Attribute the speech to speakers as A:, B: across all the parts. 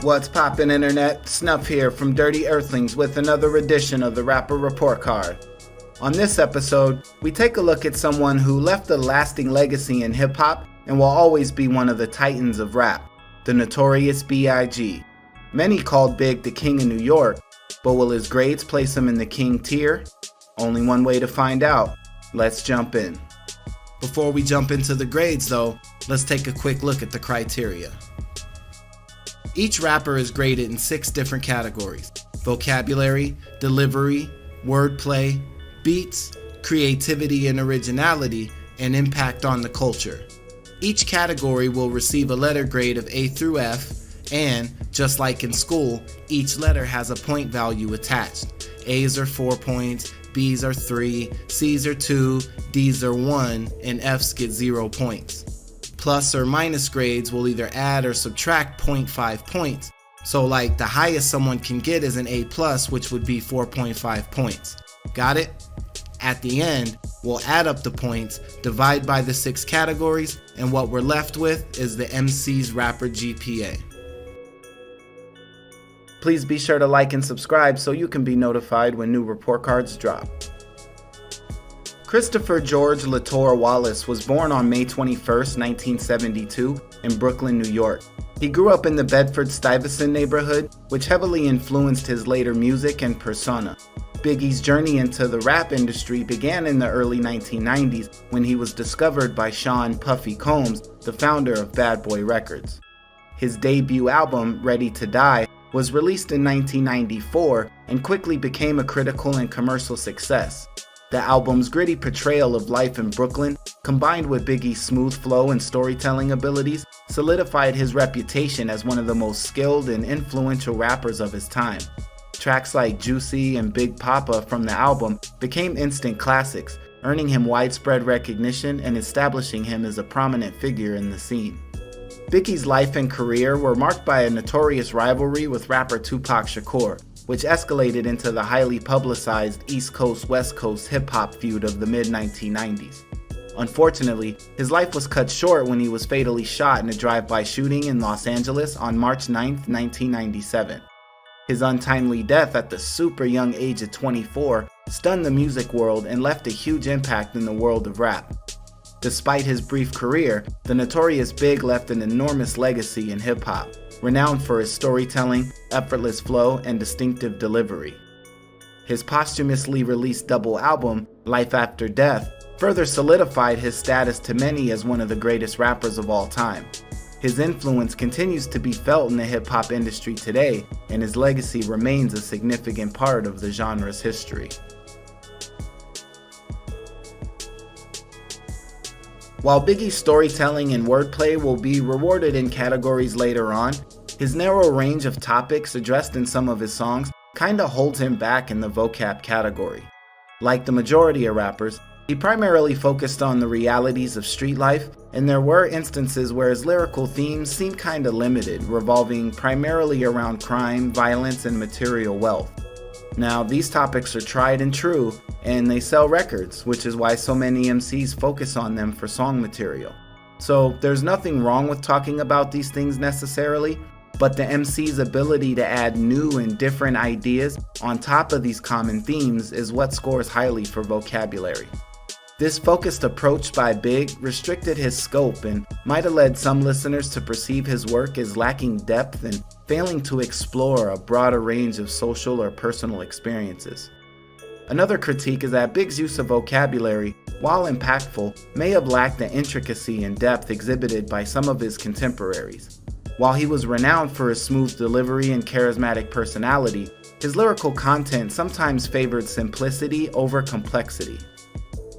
A: What's poppin' internet? Snuph here from Dirty Earthlings with another edition of the Rapper Report Card. On this episode, we take a look at someone who left a lasting legacy in hip-hop and will always be one of the titans of rap, the Notorious B.I.G. Many called Big the King of New York, but will his grades place him in the King tier? Only one way to find out. Let's jump in. Before we jump into the grades though, let's take a quick look at the criteria. Each rapper is graded in 6 different categories: vocabulary, delivery, wordplay, beats, creativity and originality, and impact on the culture. Each category will receive a letter grade of A through F, and, just like in school, each letter has a point value attached. A's are 4 points, B's are 3, C's are 2, D's are 1, and F's get 0 points. Plus or minus grades will either add or subtract 0.5 points. So like the highest someone can get is an A+, which would be 4.5 points. Got it? At the end, we'll add up the points, divide by the 6 categories, and what we're left with is the MC's rapper GPA. Please be sure to like and subscribe so you can be notified when new report cards drop. Christopher George Latour Wallace was born on May 21, 1972 in Brooklyn, New York. He grew up in the Bedford-Stuyvesant neighborhood, which heavily influenced his later music and persona. Biggie's journey into the rap industry began in the early 1990s when he was discovered by Sean Puffy Combs, the founder of Bad Boy Records. His debut album, Ready to Die, was released in 1994 and quickly became a critical and commercial success. The album's gritty portrayal of life in Brooklyn, combined with Biggie's smooth flow and storytelling abilities, solidified his reputation as one of the most skilled and influential rappers of his time. Tracks like Juicy and Big Papa from the album became instant classics, earning him widespread recognition and establishing him as a prominent figure in the scene. Biggie's life and career were marked by a notorious rivalry with rapper Tupac Shakur, which escalated into the highly publicized East Coast-West Coast hip-hop feud of the mid-1990s. Unfortunately, his life was cut short when he was fatally shot in a drive-by shooting in Los Angeles on March 9, 1997. His untimely death at the super young age of 24 stunned the music world and left a huge impact in the world of rap. Despite his brief career, the Notorious Big left an enormous legacy in hip-hop, renowned for his storytelling, effortless flow, and distinctive delivery. His posthumously released double album, Life After Death, further solidified his status to many as one of the greatest rappers of all time. His influence continues to be felt in the hip-hop industry today, and his legacy remains a significant part of the genre's history. While Biggie's storytelling and wordplay will be rewarded in categories later on, his narrow range of topics addressed in some of his songs kinda holds him back in the vocab category. Like the majority of rappers, he primarily focused on the realities of street life, and there were instances where his lyrical themes seemed kinda limited, revolving primarily around crime, violence, and material wealth. Now, these topics are tried and true, and they sell records, which is why so many MCs focus on them for song material. So there's nothing wrong with talking about these things necessarily, but the MC's ability to add new and different ideas on top of these common themes is what scores highly for vocabulary. This focused approach by Big restricted his scope and might have led some listeners to perceive his work as lacking depth and failing to explore a broader range of social or personal experiences. Another critique is that Big's use of vocabulary, while impactful, may have lacked the intricacy and depth exhibited by some of his contemporaries. While he was renowned for his smooth delivery and charismatic personality, his lyrical content sometimes favored simplicity over complexity.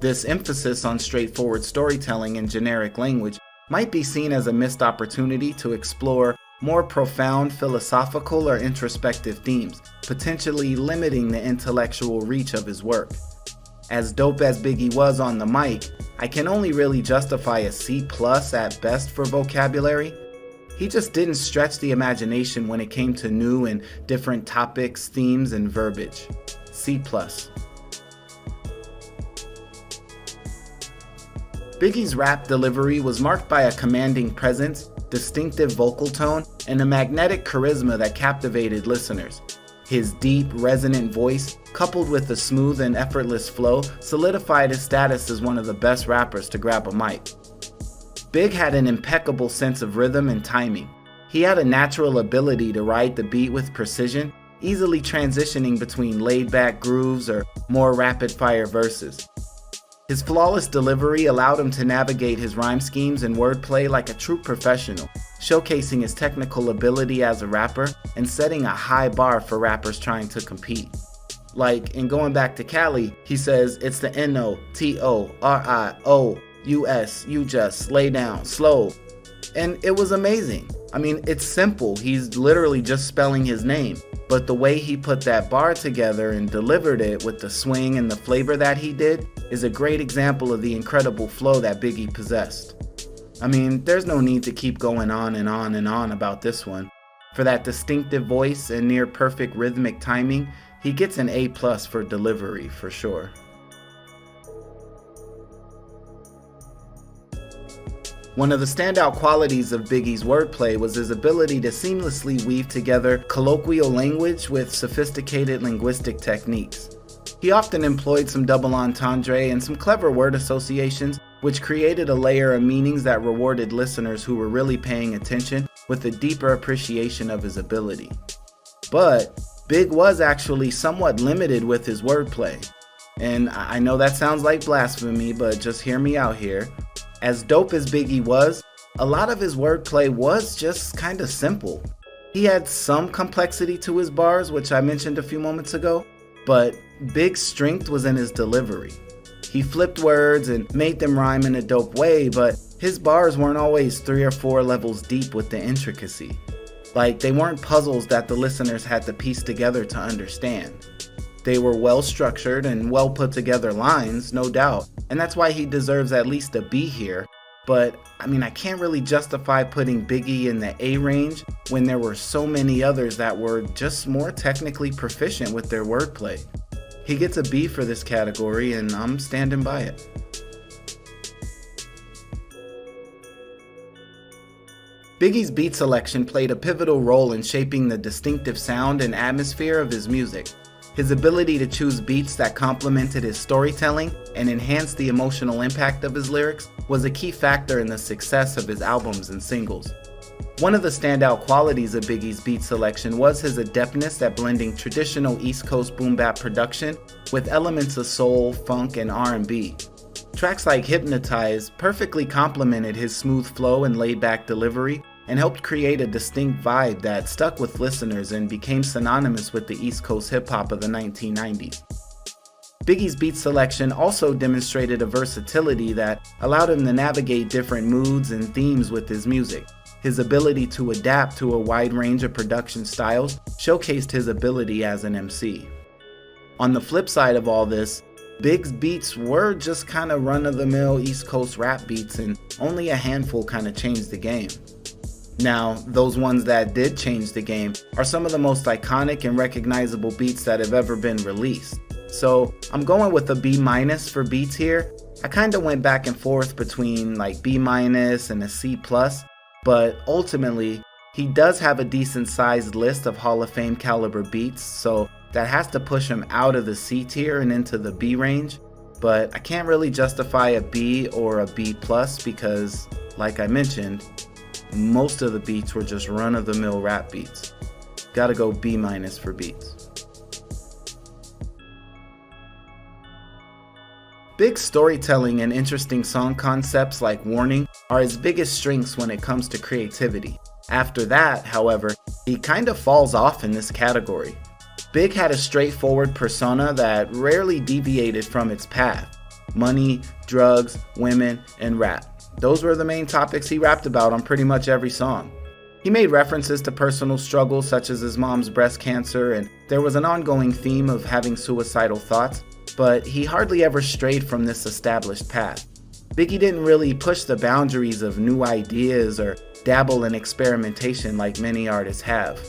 A: This emphasis on straightforward storytelling and generic language might be seen as a missed opportunity to explore more profound philosophical or introspective themes, potentially limiting the intellectual reach of his work. As dope as Biggie was on the mic, I can only really justify a C+ at best for vocabulary. He just didn't stretch the imagination when it came to new and different topics, themes, and verbiage. C+. Biggie's rap delivery was marked by a commanding presence distinctive vocal tone, and a magnetic charisma that captivated listeners. His deep, resonant voice, coupled with a smooth and effortless flow, solidified his status as one of the best rappers to grab a mic. Big had an impeccable sense of rhythm and timing. He had a natural ability to ride the beat with precision, easily transitioning between laid-back grooves or more rapid-fire verses. His flawless delivery allowed him to navigate his rhyme schemes and wordplay like a true professional, showcasing his technical ability as a rapper and setting a high bar for rappers trying to compete. Like, in Going Back to Cali, he says, "It's the Notorious, you just lay down slow." And it was amazing. I mean, it's simple. He's literally just spelling his name. But the way he put that bar together and delivered it with the swing and the flavor that he did is a great example of the incredible flow that Biggie possessed. I mean, there's no need to keep going on and on and on about this one. For that distinctive voice and near perfect rhythmic timing, he gets an A+ for delivery for sure. One of the standout qualities of Biggie's wordplay was his ability to seamlessly weave together colloquial language with sophisticated linguistic techniques. He often employed some double entendre and some clever word associations, which created a layer of meanings that rewarded listeners who were really paying attention with a deeper appreciation of his ability. But Big was actually somewhat limited with his wordplay. And I know that sounds like blasphemy, but just hear me out here. As dope as Biggie was, a lot of his wordplay was just kinda simple. He had some complexity to his bars, which I mentioned a few moments ago, but Big's strength was in his delivery. He flipped words and made them rhyme in a dope way, but his bars weren't always 3 or 4 levels deep with the intricacy. Like, they weren't puzzles that the listeners had to piece together to understand. They were well structured and well put together lines, no doubt, and that's why he deserves at least a B here. But I mean, I can't really justify putting Biggie in the A range when there were so many others that were just more technically proficient with their wordplay. He gets a B for this category, and I'm standing by it. Biggie's beat selection played a pivotal role in shaping the distinctive sound and atmosphere of his music. His ability to choose beats that complemented his storytelling and enhanced the emotional impact of his lyrics was a key factor in the success of his albums and singles. One of the standout qualities of Biggie's beat selection was his adeptness at blending traditional East Coast boom bap production with elements of soul, funk, and R&B. Tracks like Hypnotize perfectly complemented his smooth flow and laid-back delivery, and helped create a distinct vibe that stuck with listeners and became synonymous with the East Coast hip-hop of the 1990s. Biggie's beat selection also demonstrated a versatility that allowed him to navigate different moods and themes with his music. His ability to adapt to a wide range of production styles showcased his ability as an MC. On the flip side of all this, Big's beats were just kind of run-of-the-mill East Coast rap beats, and only a handful kind of changed the game. Now, those ones that did change the game are some of the most iconic and recognizable beats that have ever been released. So I'm going with a B- for beats here. I kind of went back and forth between like B- and a C+, but ultimately he does have a decent sized list of Hall of Fame caliber beats, so that has to push him out of the C tier and into the B range. But I can't really justify a B or a B+ because, like I mentioned, most of the beats were just run-of-the-mill rap beats. Gotta go B- for beats. Big's storytelling and interesting song concepts like Warning are his biggest strengths when it comes to creativity. After that, however, he kind of falls off in this category. Big had a straightforward persona that rarely deviated from its path. Money, drugs, women, and rap. Those were the main topics he rapped about on pretty much every song. He made references to personal struggles such as his mom's breast cancer, and there was an ongoing theme of having suicidal thoughts, but he hardly ever strayed from this established path. Biggie didn't really push the boundaries of new ideas or dabble in experimentation like many artists have.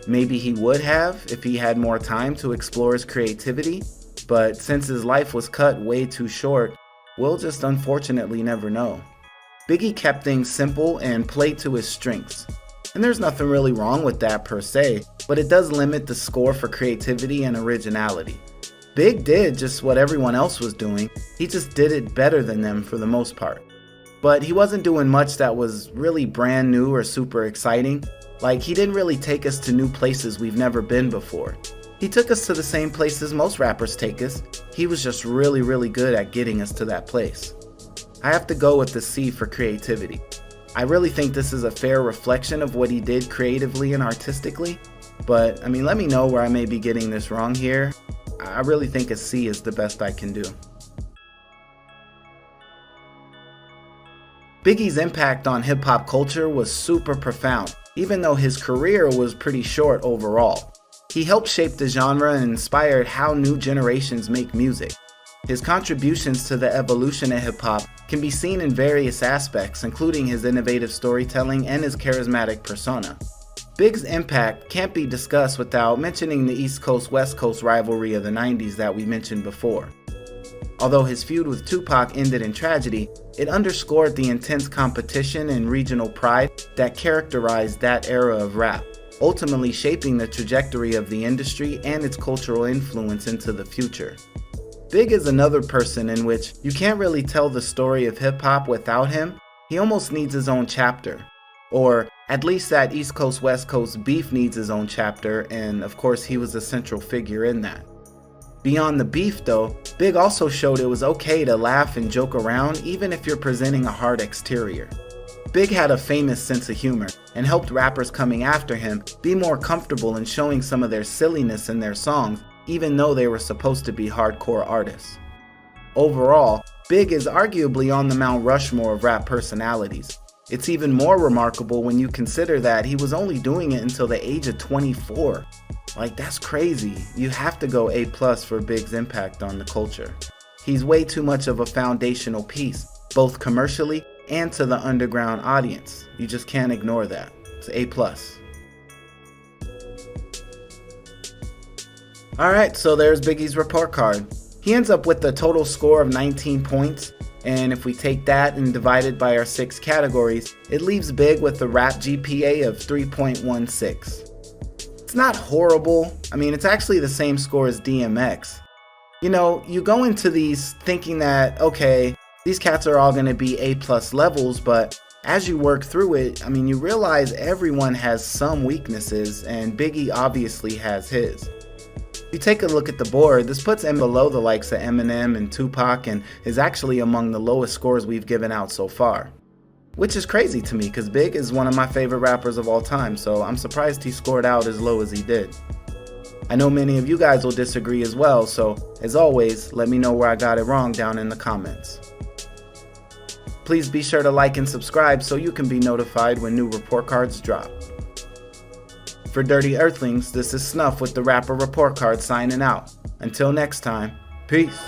A: Maybe he would have if he had more time to explore his creativity, but since his life was cut way too short, we'll just unfortunately never know. Biggie kept things simple and played to his strengths. And there's nothing really wrong with that per se, but it does limit the score for creativity and originality. Big did just what everyone else was doing, he just did it better than them for the most part. But he wasn't doing much that was really brand new or super exciting. Like, he didn't really take us to new places we've never been before. He took us to the same places most rappers take us. He was just really good at getting us to that place. I have to go with the C for creativity. I really think this is a fair reflection of what he did creatively and artistically, but let me know where I may be getting this wrong here. I really think a C is the best I can do. Biggie's impact on hip-hop culture was super profound, even though his career was pretty short overall. He helped shape the genre and inspired how new generations make music. His contributions to the evolution of hip-hop can be seen in various aspects, including his innovative storytelling and his charismatic persona. Big's impact can't be discussed without mentioning the East Coast-West Coast rivalry of the 90s that we mentioned before. Although his feud with Tupac ended in tragedy, it underscored the intense competition and regional pride that characterized that era of rap, ultimately shaping the trajectory of the industry and its cultural influence into the future. Big is another person in which you can't really tell the story of hip-hop without him. He almost needs his own chapter. Or at least that East Coast West Coast beef needs his own chapter, and of course he was a central figure in that. Beyond the beef though, Big also showed it was okay to laugh and joke around even if you're presenting a hard exterior. Big had a famous sense of humor and helped rappers coming after him be more comfortable in showing some of their silliness in their songs, even though they were supposed to be hardcore artists. Overall, Big is arguably on the Mt Rushmore of rap personalities. It's even more remarkable when you consider that he was only doing it until the age of 24. Like, that's crazy. You have to go A+ for Big's impact on the culture. He's way too much of a foundational piece, both commercially and to the underground audience. You just can't ignore that. It's A+. Alright, so there's Biggie's report card. He ends up with a total score of 19 points, and if we take that and divide it by our 6 categories, it leaves Big with a rap GPA of 3.16. It's not horrible. It's actually the same score as DMX. You go into these thinking that, okay, these cats are all going to be A+ levels, but as you work through it, you realize everyone has some weaknesses, and Biggie obviously has his. If you take a look at the board, this puts him below the likes of Eminem and Tupac and is actually among the lowest scores we've given out so far. Which is crazy to me because Big is one of my favorite rappers of all time, so I'm surprised he scored out as low as he did. I know many of you guys will disagree as well, so as always, let me know where I got it wrong down in the comments. Please be sure to like and subscribe so you can be notified when new report cards drop. For Dirty Earthlings, this is Snuph with the Rapper Report Card signing out. Until next time, peace.